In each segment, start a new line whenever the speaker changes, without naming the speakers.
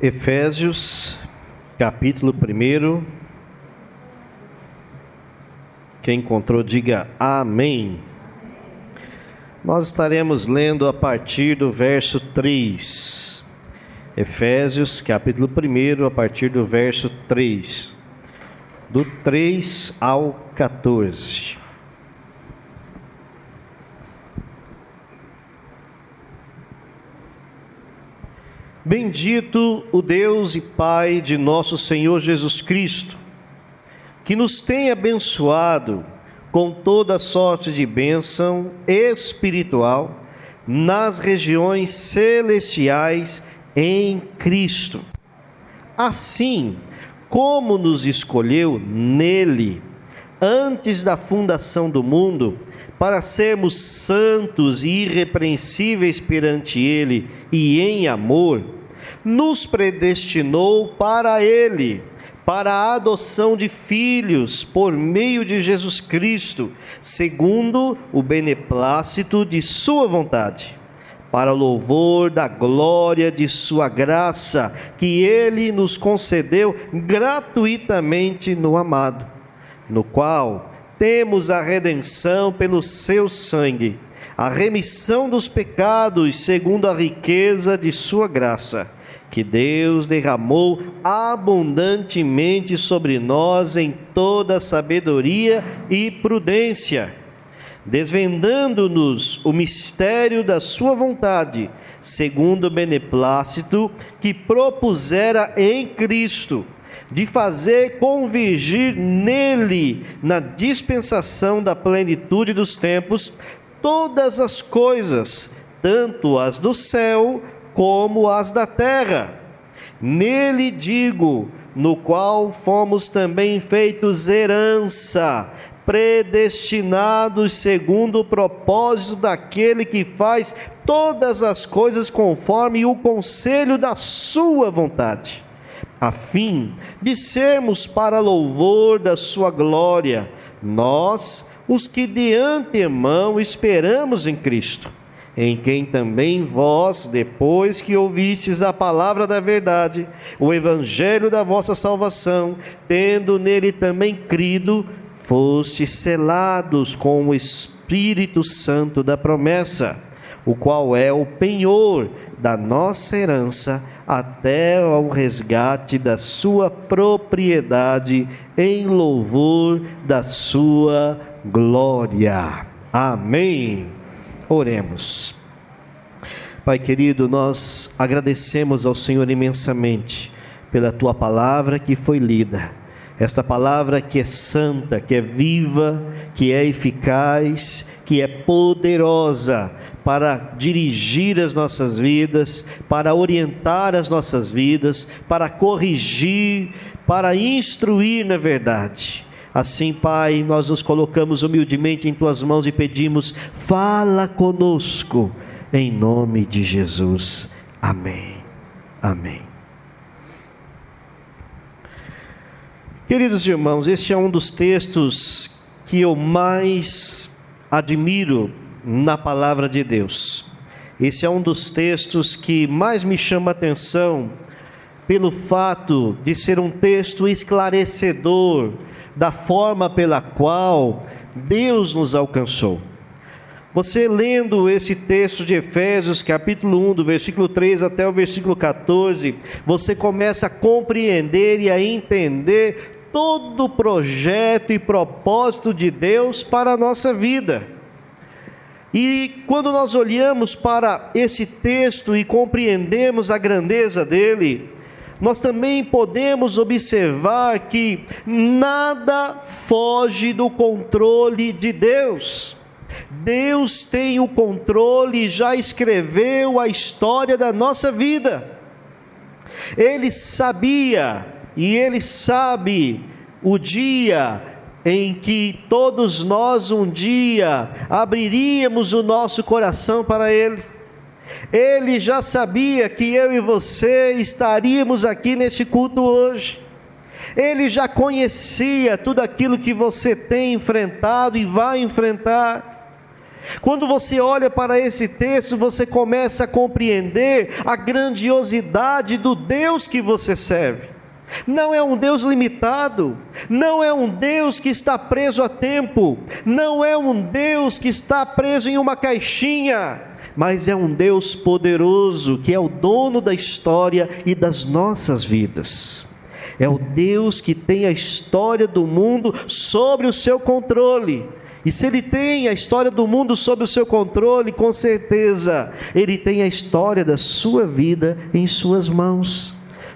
Efésios, capítulo 1. Quem encontrou, diga amém. Nós estaremos lendo a partir do verso 3. Efésios, capítulo 1, a partir do verso 3. Do 3 ao 14. Bendito o Deus e Pai de nosso Senhor Jesus Cristo, que nos tem abençoado com toda sorte de bênção espiritual nas regiões celestiais em Cristo. Assim como nos escolheu nele, antes da fundação do mundo, para sermos santos e irrepreensíveis perante ele e em amor, nos predestinou para ele, para a adoção de filhos por meio de Jesus Cristo, segundo o beneplácito de sua vontade, para o louvor da glória de sua graça, que ele nos concedeu gratuitamente no amado, no qual temos a redenção pelo seu sangue, a remissão dos pecados segundo a riqueza de sua graça, que Deus derramou abundantemente sobre nós em toda sabedoria e prudência, desvendando-nos o mistério da sua vontade, segundo o beneplácito que propusera em Cristo, de fazer convergir nele, na dispensação da plenitude dos tempos, todas as coisas, tanto as do céu como as da terra. Nele digo, no qual fomos também feitos herança, predestinados segundo o propósito daquele que faz todas as coisas conforme o conselho da sua vontade, a fim de sermos para louvor da sua glória, nós, os que de antemão esperamos em Cristo, em quem também vós, depois que ouvistes a palavra da verdade, o evangelho da vossa salvação, tendo nele também crido, fostes selados com o Espírito Santo da promessa, o qual é o penhor da nossa herança, até ao resgate da sua propriedade, em louvor da sua glória. Amém. Oremos. Pai querido, nós agradecemos ao Senhor imensamente pela tua palavra que foi lida, esta palavra que é santa, que é viva, que é eficaz, que é poderosa para dirigir as nossas vidas, para orientar as nossas vidas, para corrigir, para instruir na verdade. Assim, Pai, nós nos colocamos humildemente em tuas mãos e pedimos: fala conosco, em nome de Jesus. Amém. Amém. Queridos irmãos, este é um dos textos que eu mais admiro na palavra de Deus. Esse é um dos textos que mais me chama a atenção pelo fato de ser um texto esclarecedor da forma pela qual Deus nos alcançou. Você lendo esse texto de Efésios, capítulo 1, do versículo 3 até o versículo 14, você começa a compreender e a entender todo o projeto e propósito de Deus para a nossa vida. E quando nós olhamos para esse texto e compreendemos a grandeza dele, nós também podemos observar que nada foge do controle de Deus. Deus tem o controle e já escreveu a história da nossa vida. Ele sabia e Ele sabe o dia em que todos nós um dia abriríamos o nosso coração para Ele. Ele já sabia que eu e você estaríamos aqui neste culto hoje. Ele já conhecia tudo aquilo que você tem enfrentado e vai enfrentar. Quando você olha para esse texto, você começa a compreender a grandiosidade do Deus que você serve. Não é um Deus limitado, não é um Deus que está preso a tempo, não é um Deus que está preso em uma caixinha, mas é um Deus poderoso, que é o dono da história e das nossas vidas. É o Deus que tem a história do mundo sobre o seu controle. E se Ele tem a história do mundo sob o seu controle, com certeza Ele tem a história da sua vida em suas mãos.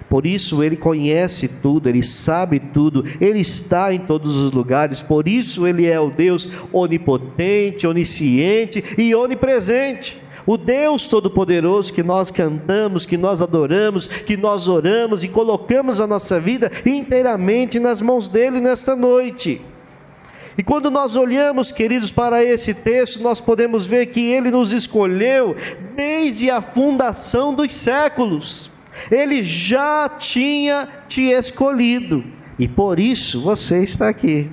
Por isso Ele conhece tudo, Ele sabe tudo, Ele está em todos os lugares. Por isso Ele é o Deus onipotente, onisciente e onipresente. O Deus Todo-Poderoso que nós cantamos, que nós adoramos, que nós oramos e colocamos a nossa vida inteiramente nas mãos dEle nesta noite. E quando nós olhamos, queridos, para esse texto, nós podemos ver que Ele nos escolheu desde a fundação dos séculos. Ele já tinha te escolhido, e por isso você está aqui.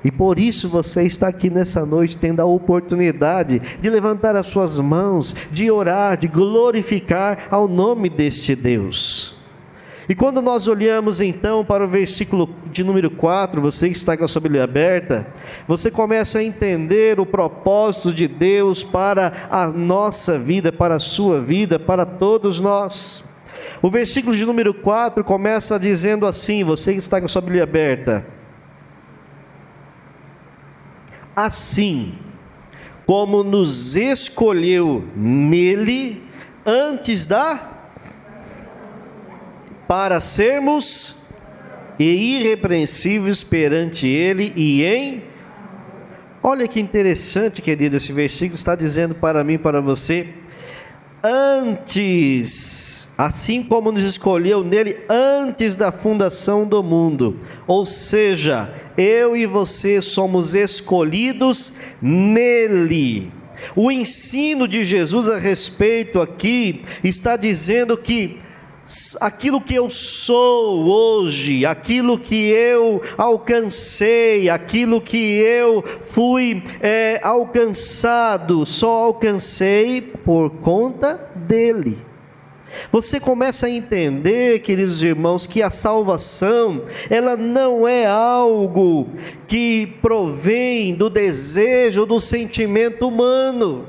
E por isso você está aqui nessa noite, tendo a oportunidade de levantar as suas mãos, de orar, de glorificar ao nome deste Deus. E quando nós olhamos então para o versículo de número 4, você que está com a sua Bíblia aberta, você começa a entender o propósito de Deus para a nossa vida, para a sua vida, para todos nós. O versículo de número 4 começa dizendo assim, você que está com a sua Bíblia aberta: assim como nos escolheu nele antes para sermos irrepreensíveis perante ele e em... Olha que interessante, querido, esse versículo está dizendo para mim e para você: antes, assim como nos escolheu nele antes da fundação do mundo. Ou seja, eu e você somos escolhidos nele. O ensino de Jesus a respeito aqui está dizendo que aquilo que eu sou hoje, aquilo que eu alcancei, aquilo que eu fui alcançado, só alcancei por conta dele. Você começa a entender, queridos irmãos, que a salvação, ela não é algo que provém do desejo, do sentimento humano,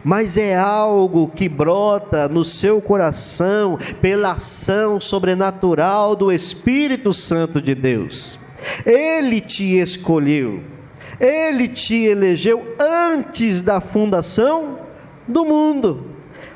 mas é algo que brota no seu coração pela ação sobrenatural do Espírito Santo de Deus. Ele te escolheu, Ele te elegeu antes da fundação do mundo.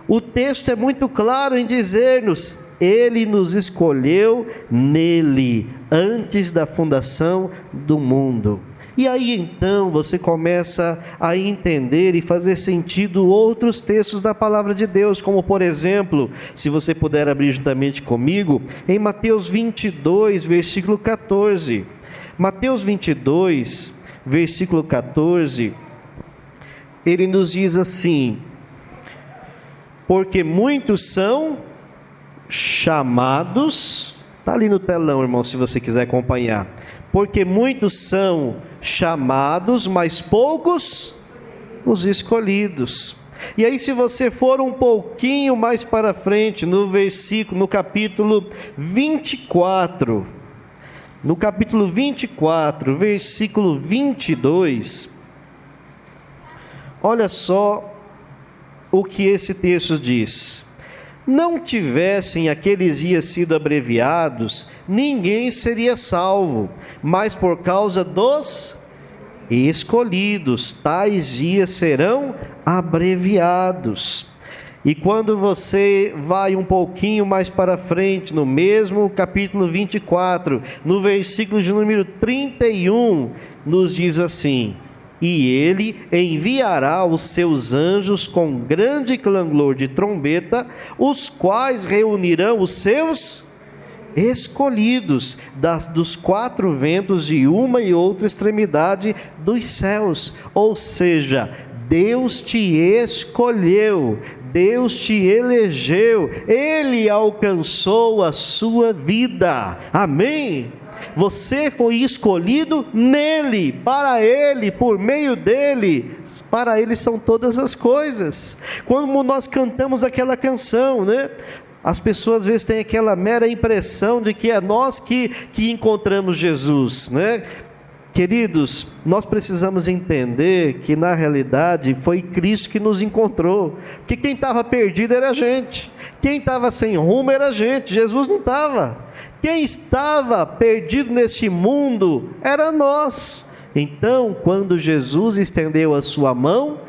O texto é muito claro em dizer-nos: Ele nos escolheu nele, antes da fundação do mundo. E aí então você começa a entender e fazer sentido outros textos da palavra de Deus, como por exemplo, se você puder abrir juntamente comigo, em Mateus 22, versículo 14. Mateus 22, versículo 14, ele nos diz assim: porque muitos são chamados, está ali no telão, irmão, se você quiser acompanhar. Porque muitos são chamados, mas poucos os escolhidos. E aí, se você for um pouquinho mais para frente, no capítulo 24, versículo 22, olha só o que esse texto diz: não tivessem aqueles dias sido abreviados, ninguém seria salvo, mas por causa dos escolhidos, tais dias serão abreviados. E quando você vai um pouquinho mais para frente, no mesmo capítulo 24, no versículo de número 31, nos diz assim: e ele enviará os seus anjos com grande clangor de trombeta, os quais reunirão os seus escolhidos dos quatro ventos de uma e outra extremidade dos céus. Ou seja, Deus te escolheu, Deus te elegeu, Ele alcançou a sua vida. Amém? Você foi escolhido nele, para ele, por meio dele. Para ele são todas as coisas. Quando nós cantamos aquela canção, né? As pessoas às vezes têm aquela mera impressão de que é nós que encontramos Jesus, né? Queridos, nós precisamos entender que na realidade foi Cristo que nos encontrou, porque quem estava perdido era a gente, quem estava sem rumo era a gente, Jesus não estava. Quem estava perdido neste mundo era nós. Então, quando Jesus estendeu a sua mão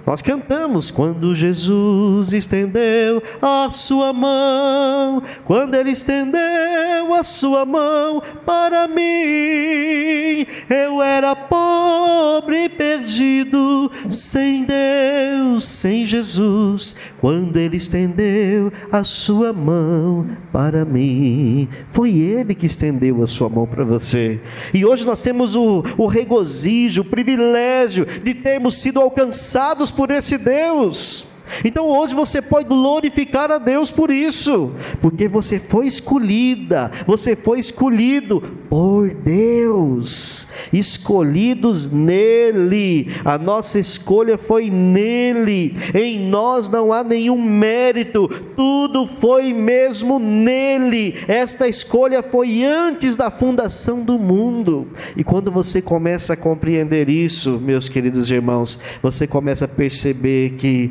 nós cantamos, quando Jesus estendeu a sua mão, quando Ele estendeu a sua mão para mim, eu era pobre e perdido, sem Deus, sem Jesus, quando Ele estendeu a sua mão para mim. Foi Ele que estendeu a sua mão para você, e hoje nós temos o regozijo, o privilégio de termos sido alcançados por esse Deus. Então hoje você pode glorificar a Deus por isso, porque você foi escolhida, você foi escolhido por Deus, escolhidos nele. A nossa escolha foi nele, em nós não há nenhum mérito, tudo foi mesmo nele. Esta escolha foi antes da fundação do mundo. E quando você começa a compreender isso, meus queridos irmãos, você começa a perceber que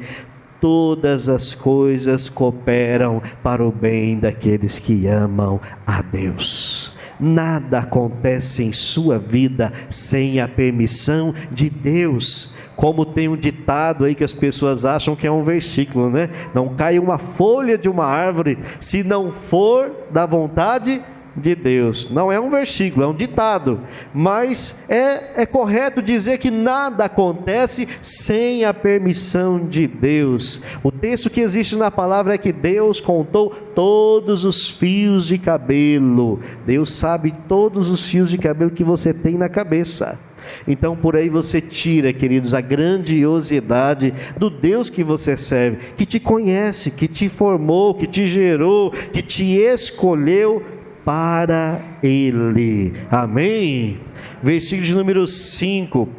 todas as coisas cooperam para o bem daqueles que amam a Deus. Nada acontece em sua vida sem a permissão de Deus. Como tem um ditado aí que as pessoas acham que é um versículo, né? Não cai uma folha de uma árvore se não for da vontade de Deus. Não é um versículo, é um ditado, mas é correto dizer que nada acontece sem a permissão de Deus. O texto que existe na palavra é que Deus contou todos os fios de cabelo. Deus sabe todos os fios de cabelo que você tem na cabeça. Então por aí você tira, queridos, a grandiosidade do Deus que você serve, que te conhece, que te formou, que te gerou, que te escolheu para Ele. Amém? Versículo de número 5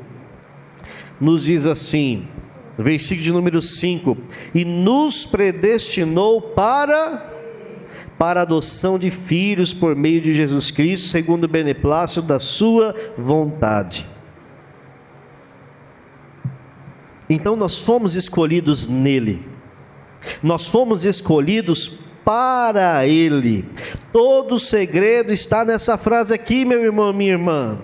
nos diz assim, versículo de número 5: e nos predestinou para a adoção de filhos por meio de Jesus Cristo, segundo o beneplácito da sua vontade. Então nós fomos escolhidos nele, nós fomos escolhidos para Ele. Todo o segredo está nessa frase aqui, meu irmão, minha irmã.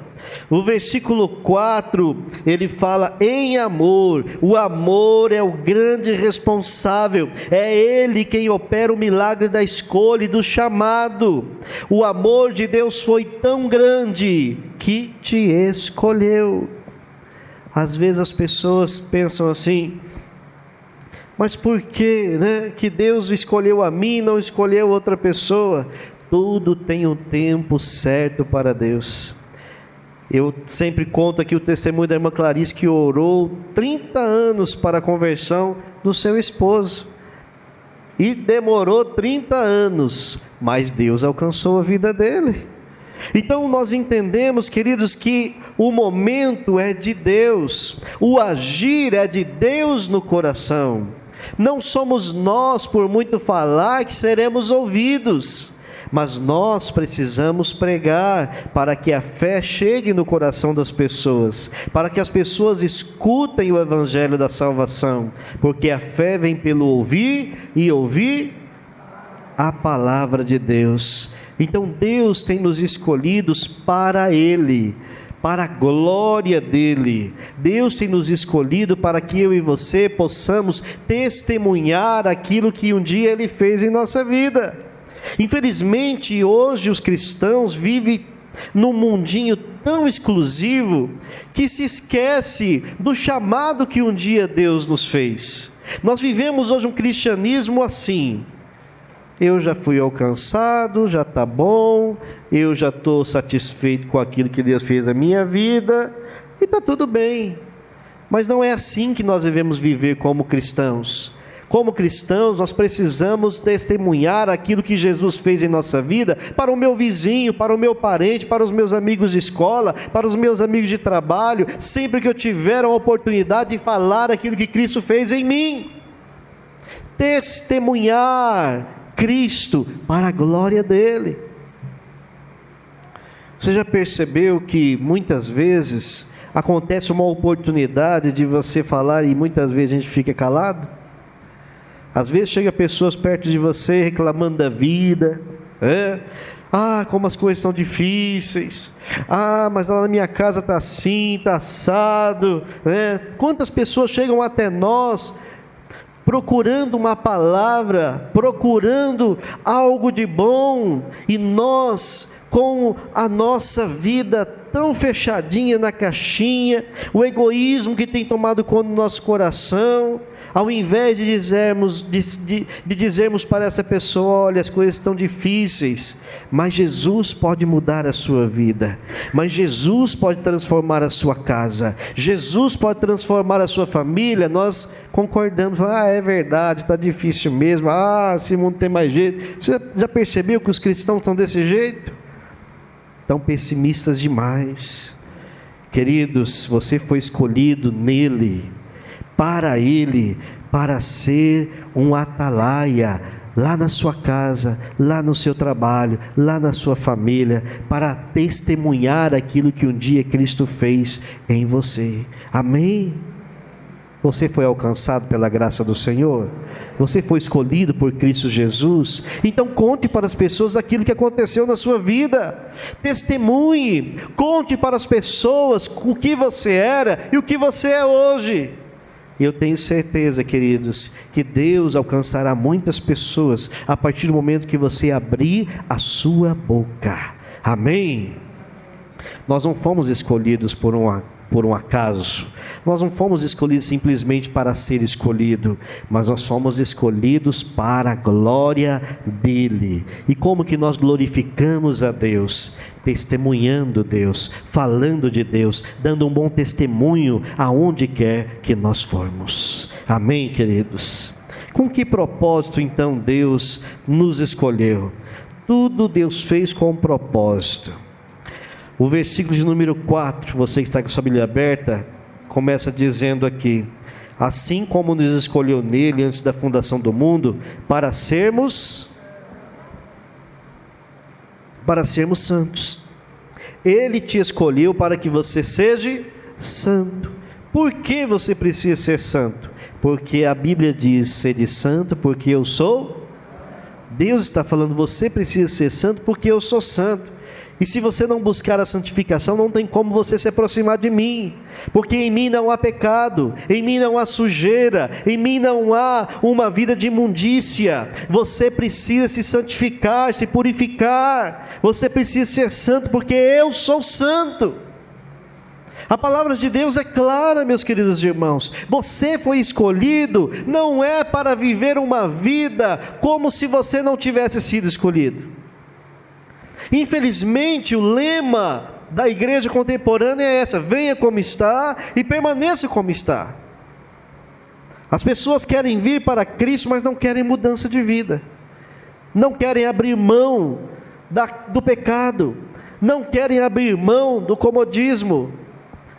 O versículo 4, ele fala em amor. O amor é o grande responsável, é Ele quem opera o milagre da escolha e do chamado. O amor de Deus foi tão grande que te escolheu. Às vezes as pessoas pensam assim: mas por que, né, que Deus escolheu a mim e não escolheu outra pessoa? Tudo tem um tempo certo para Deus. Eu sempre conto aqui o testemunho da irmã Clarice, que orou 30 anos para a conversão do seu esposo, e demorou 30 anos, mas Deus alcançou a vida dele. Então nós entendemos, queridos, que o momento é de Deus, o agir é de Deus no coração. Não somos nós, por muito falar, que seremos ouvidos, mas nós precisamos pregar para que a fé chegue no coração das pessoas, para que as pessoas escutem o evangelho da salvação, porque a fé vem pelo ouvir e ouvir a palavra de Deus. Então Deus tem nos escolhidos para Ele, para a glória dEle. Deus tem nos escolhido para que eu e você possamos testemunhar aquilo que um dia Ele fez em nossa vida. Infelizmente hoje os cristãos vivem num mundinho tão exclusivo que se esquece do chamado que um dia Deus nos fez. Nós vivemos hoje um cristianismo assim: eu já fui alcançado, já está bom, eu já estou satisfeito com aquilo que Deus fez na minha vida, e está tudo bem. Mas não é assim que nós devemos viver como cristãos. como cristãos, nós precisamos testemunhar aquilo que Jesus fez em nossa vida para o meu vizinho, para o meu parente, para os meus amigos de escola, para os meus amigos de trabalho, sempre que eu tiver a oportunidade de falar aquilo que Cristo fez em mim. Testemunhar Cristo para a glória dele. Você já percebeu que muitas vezes acontece uma oportunidade de você falar e muitas vezes a gente fica calado? Às vezes chega pessoas perto de você reclamando da vida, como as coisas estão difíceis, mas lá na minha casa está assim, está assado, Quantas pessoas chegam até nós procurando uma palavra, procurando algo de bom, e nós, com a nossa vida tão fechadinha na caixinha, o egoísmo que tem tomado conta do nosso coração, ao invés de dizermos para essa pessoa: olha, as coisas estão difíceis, mas Jesus pode mudar a sua vida, mas Jesus pode transformar a sua casa, Jesus pode transformar a sua família, nós concordamos, é verdade, está difícil mesmo, esse mundo tem mais jeito. Você já percebeu que os cristãos estão desse jeito? Tão pessimistas demais. Queridos, você foi escolhido nele, para ser um atalaia, lá na sua casa, lá no seu trabalho, lá na sua família, para testemunhar aquilo que um dia Cristo fez em você. Amém? Você foi alcançado pela graça do Senhor? Você foi escolhido por Cristo Jesus? Então conte para as pessoas aquilo que aconteceu na sua vida. Testemunhe, conte para as pessoas o que você era e o que você é hoje. E eu tenho certeza, queridos, que Deus alcançará muitas pessoas a partir do momento que você abrir a sua boca. Amém? Nós não fomos escolhidos por um acaso, nós não fomos escolhidos simplesmente para ser escolhido, mas nós fomos escolhidos para a glória dele. E como que nós glorificamos a Deus? Testemunhando Deus, falando de Deus, dando um bom testemunho aonde quer que nós formos. Amém, queridos? Com que propósito então Deus nos escolheu? Tudo Deus fez com um propósito. O versículo de número 4, você que está com a sua Bíblia aberta, começa dizendo aqui: assim como nos escolheu nele antes da fundação do mundo, para sermos santos. Ele te escolheu para que você seja santo. Por que você precisa ser santo? Porque a Bíblia diz: sede santo, porque eu sou. Deus está falando: você precisa ser santo porque eu sou santo. E se você não buscar a santificação, não tem como você se aproximar de mim, porque em mim não há pecado, em mim não há sujeira, em mim não há uma vida de imundícia. Você precisa se santificar, se purificar, você precisa ser santo, porque eu sou santo. A palavra de Deus é clara, meus queridos irmãos. Você foi escolhido, não é para viver uma vida como se você não tivesse sido escolhido. Infelizmente, o lema da igreja contemporânea é essa: venha como está e permaneça como está. As pessoas querem vir para Cristo, mas não querem mudança de vida, não querem abrir mão do pecado, não querem abrir mão do comodismo.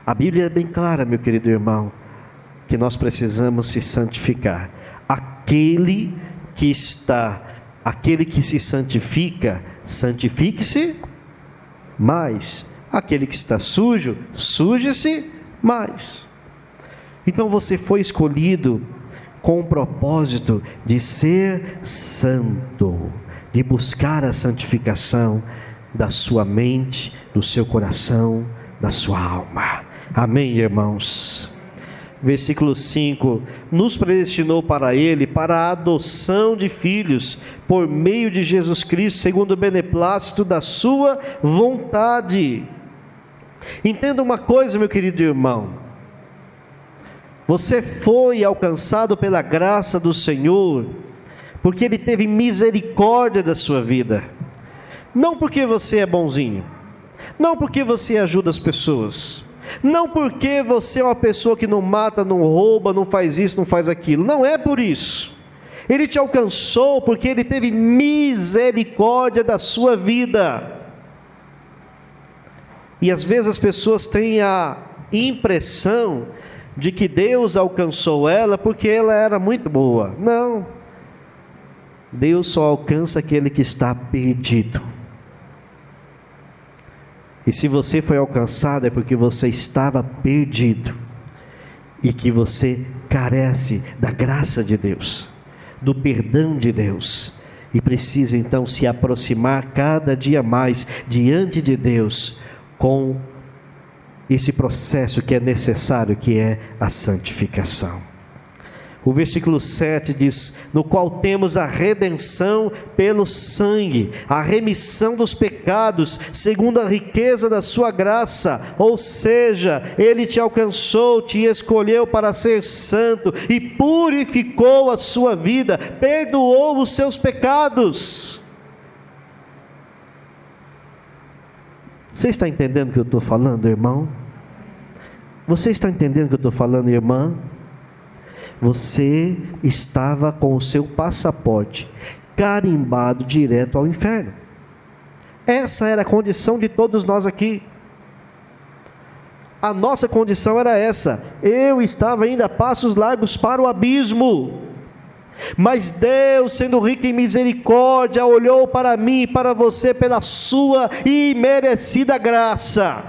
A Bíblia é bem clara, meu querido irmão, que nós precisamos se santificar. Aquele que se santifica, santifique-se mais. Aquele que está sujo, suje-se mais. Então você foi escolhido com o propósito de ser santo, de buscar a santificação da sua mente, do seu coração, da sua alma. Amém, irmãos? Versículo 5: nos predestinou para Ele, para a adoção de filhos, por meio de Jesus Cristo, segundo o beneplácito da sua vontade. Entenda uma coisa, meu querido irmão: você foi alcançado pela graça do Senhor, porque Ele teve misericórdia da sua vida, não porque você é bonzinho, não porque você ajuda as pessoas, não porque você é uma pessoa que não mata, não rouba, não faz isso, não faz aquilo. Não é por isso. Ele te alcançou porque Ele teve misericórdia da sua vida. E às vezes as pessoas têm a impressão de que Deus alcançou ela porque ela era muito boa. Não. Deus só alcança aquele que está perdido. E se você foi alcançado é porque você estava perdido. E que você carece da graça de Deus, do perdão de Deus. E precisa então se aproximar cada dia mais diante de Deus, com esse processo que é necessário, que é a santificação. O versículo 7 diz: no qual temos a redenção pelo sangue, a remissão dos pecados, segundo a riqueza da sua graça. Ou seja, Ele te alcançou, te escolheu para ser santo, e purificou a sua vida, perdoou os seus pecados. Você está entendendo o que eu estou falando, irmão? Você está entendendo o que eu estou falando, irmã? Você estava com o seu passaporte carimbado direto ao inferno. Essa era a condição de todos nós aqui. A nossa condição era essa. Eu estava ainda a passos largos para o abismo. Mas Deus, sendo rico em misericórdia, olhou para mim e para você pela sua imerecida graça,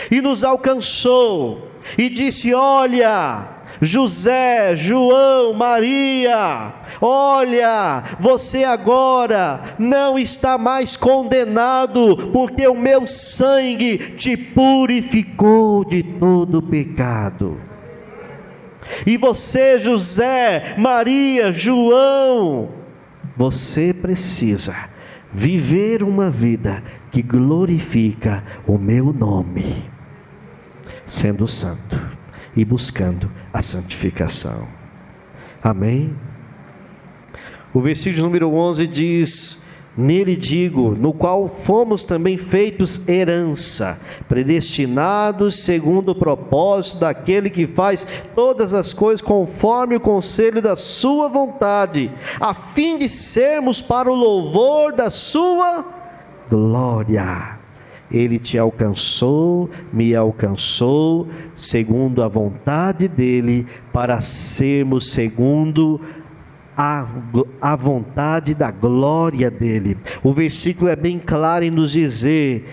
e nos alcançou, e disse: olha, José, João, Maria, olha, você agora não está mais condenado, porque o meu sangue te purificou de todo pecado. E você, José, Maria, João, você precisa viver uma vida que glorifica o meu nome, sendo santo e buscando a santificação. Amém? O versículo número 11 diz: nele digo, no qual fomos também feitos herança, predestinados segundo o propósito daquele que faz todas as coisas conforme o conselho da sua vontade, a fim de sermos para o louvor da sua glória. Ele te alcançou, me alcançou, segundo a vontade dele, para sermos segundo a vontade da glória dele. O versículo é bem claro em nos dizer: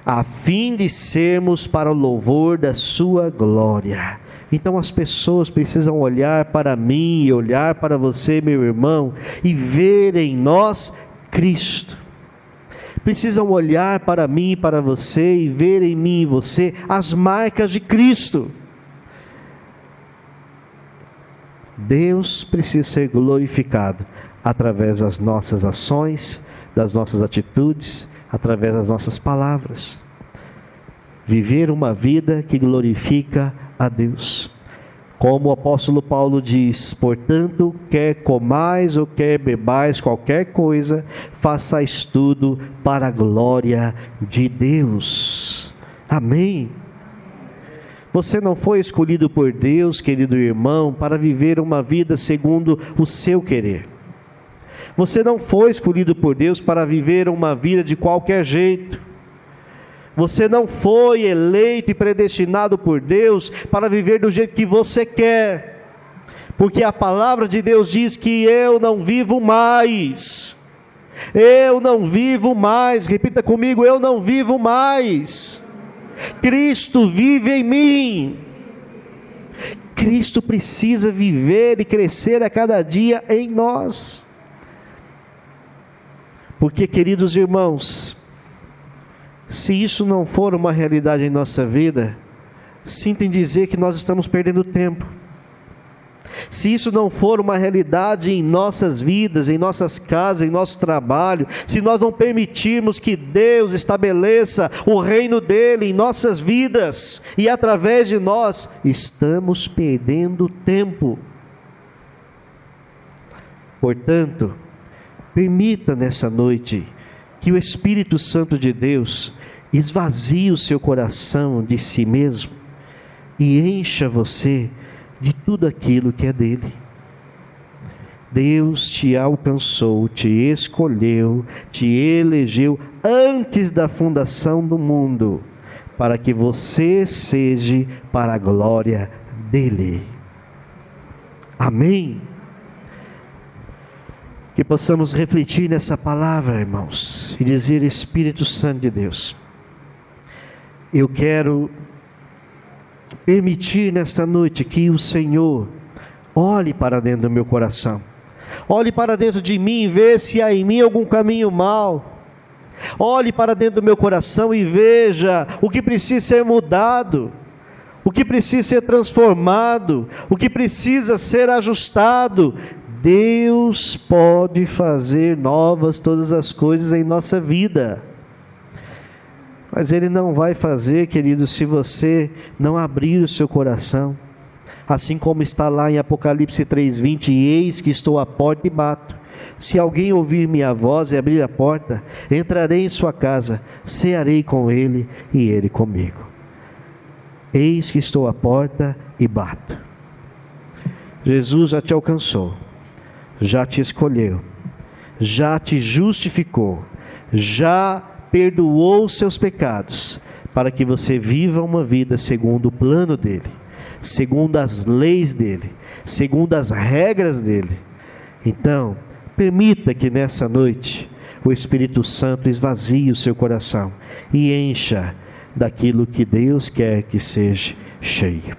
a fim de sermos para o louvor da sua glória. Então as pessoas precisam olhar para mim e olhar para você, meu irmão, e ver em nós Cristo. Precisam olhar para mim e para você e ver em mim e você as marcas de Cristo. Deus precisa ser glorificado através das nossas ações, das nossas atitudes, através das nossas palavras. Viver uma vida que glorifica a Deus. Como o apóstolo Paulo diz: portanto, quer comais ou quer bebais qualquer coisa, façais tudo para a glória de Deus. Amém? Você não foi escolhido por Deus, querido irmão, para viver uma vida segundo o seu querer. Você não foi escolhido por Deus para viver uma vida de qualquer jeito. Você não foi eleito e predestinado por Deus para viver do jeito que você quer. Porque a palavra de Deus diz que eu não vivo mais. Eu não vivo mais. Repita comigo: eu não vivo mais. Cristo vive em mim. Cristo precisa viver e crescer a cada dia em nós. Porque, queridos irmãos, se isso não for uma realidade em nossa vida, sinto em dizer que nós estamos perdendo tempo. Se isso não for uma realidade em nossas vidas, em nossas casas, em nosso trabalho, se nós não permitirmos que Deus estabeleça o reino dele em nossas vidas e através de nós, estamos perdendo tempo. Portanto, permita nessa noite que o Espírito Santo de Deus esvazie o seu coração de si mesmo e encha você de tudo aquilo que é dele. Deus te alcançou, te escolheu, te elegeu antes da fundação do mundo, para que você seja para a glória dele. Amém? Que possamos refletir nessa palavra, irmãos, e dizer: Espírito Santo de Deus, eu quero permitir nesta noite que o Senhor olhe para dentro do meu coração, olhe para dentro de mim e vê se há em mim algum caminho mau. Olhe para dentro do meu coração e veja o que precisa ser mudado, o que precisa ser transformado, o que precisa ser ajustado. Deus pode fazer novas todas as coisas em nossa vida, mas Ele não vai fazer, querido, se você não abrir o seu coração. Assim como está lá em Apocalipse 3:20: eis que estou à porta e bato. Se alguém ouvir minha voz e abrir a porta, entrarei em sua casa, cearei com ele e ele comigo. Eis que estou à porta e bato. Jesus já te alcançou, já te escolheu, já te justificou, já perdoou os seus pecados, para que você viva uma vida segundo o plano dele, segundo as leis dele, segundo as regras dele. Então, permita que nessa noite o Espírito Santo esvazie o seu coração e encha daquilo que Deus quer que seja cheio.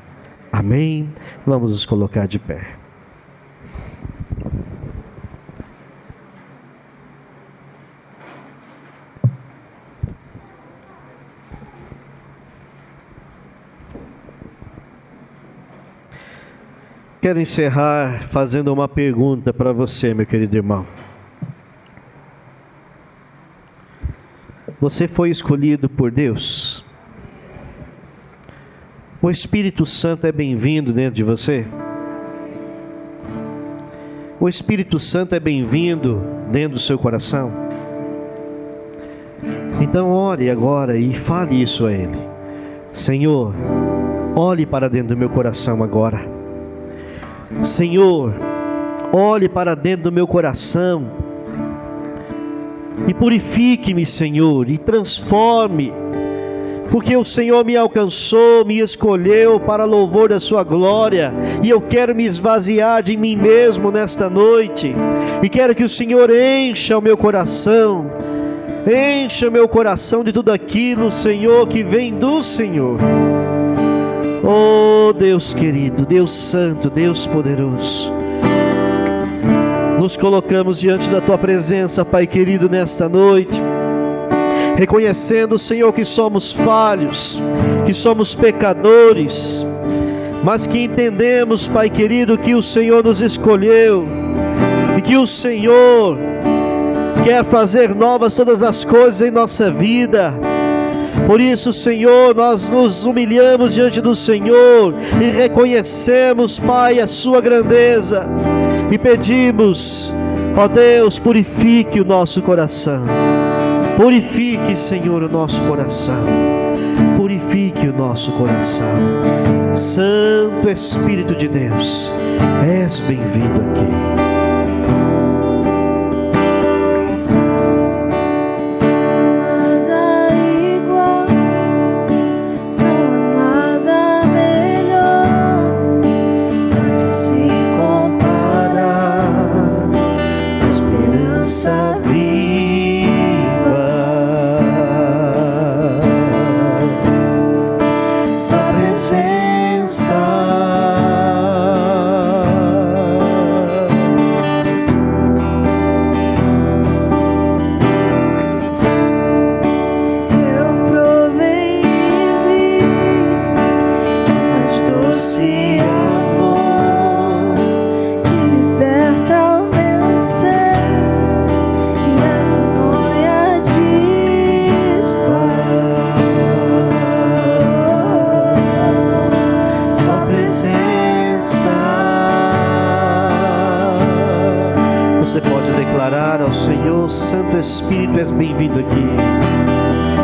Amém? Vamos nos colocar de pé. Quero encerrar fazendo uma pergunta para você, meu querido irmão. Você foi escolhido por Deus? O Espírito Santo é bem-vindo dentro de você? O Espírito Santo é bem-vindo dentro do seu coração? Então ore agora e fale isso a Ele. Senhor, olhe para dentro do meu coração agora. Senhor, olhe para dentro do meu coração e purifique-me, Senhor, e transforme, porque o Senhor me alcançou, me escolheu para louvor da sua glória, e eu quero me esvaziar de mim mesmo nesta noite, e quero que o Senhor encha o meu coração de tudo aquilo, Senhor, que vem do Senhor. Oh Deus querido, Deus santo, Deus poderoso, nos colocamos diante da Tua presença, Pai querido, nesta noite, reconhecendo, Senhor, que somos falhos, que somos pecadores, mas que entendemos, Pai querido, que o Senhor nos escolheu, e que o Senhor quer fazer novas todas as coisas em nossa vida. Por isso, Senhor, nós nos humilhamos diante do Senhor e reconhecemos, Pai, a sua grandeza, e pedimos, ó Deus, purifique o nosso coração. Purifique, Senhor, o nosso coração. Purifique o nosso coração. Santo Espírito de Deus, és bem-vindo aqui. Você pode declarar ao Senhor: Santo Espírito, és bem-vindo aqui.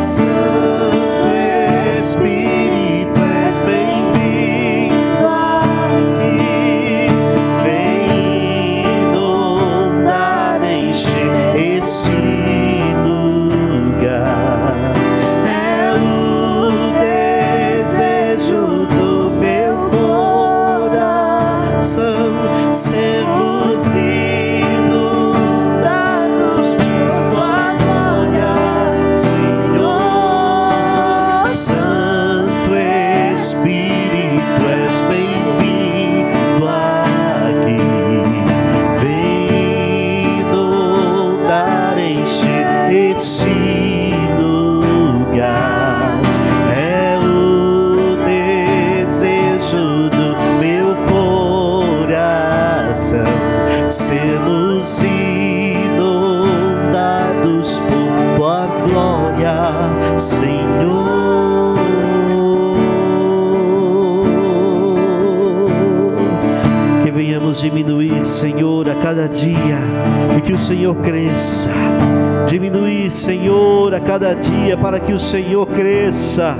Santo Espírito, és bem-vindo aqui. Vem Senhor, a cada dia, e que o Senhor cresça. Diminuir, Senhor, a cada dia, para que o Senhor cresça.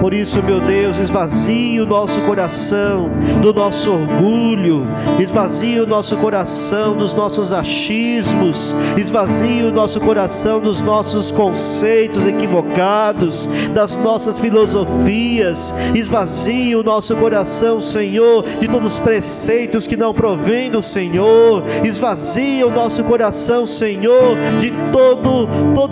Por isso, meu Deus, esvazie o nosso coração do nosso orgulho, esvazie o nosso coração dos nossos achismos, esvazie o nosso coração dos nossos conceitos equivocados, das nossas filosofias, esvazie o nosso coração, Senhor, de todos os preceitos que não provêm do Senhor, esvazie o nosso coração, Senhor, de todo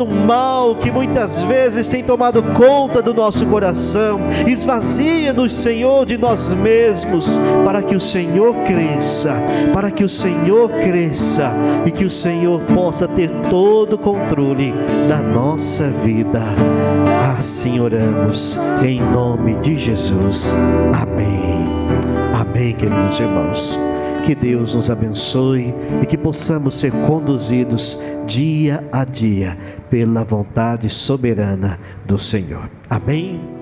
mal que muitas vezes tem tomado conta do nosso coração. Esvazia-nos, Senhor, de nós mesmos, para que o Senhor cresça, para que o Senhor cresça e que o Senhor possa ter todo o controle da nossa vida. Assim oramos, em nome de Jesus. Amém. Amém, queridos irmãos. Que Deus nos abençoe e que possamos ser conduzidos dia a dia pela vontade soberana do Senhor. Amém.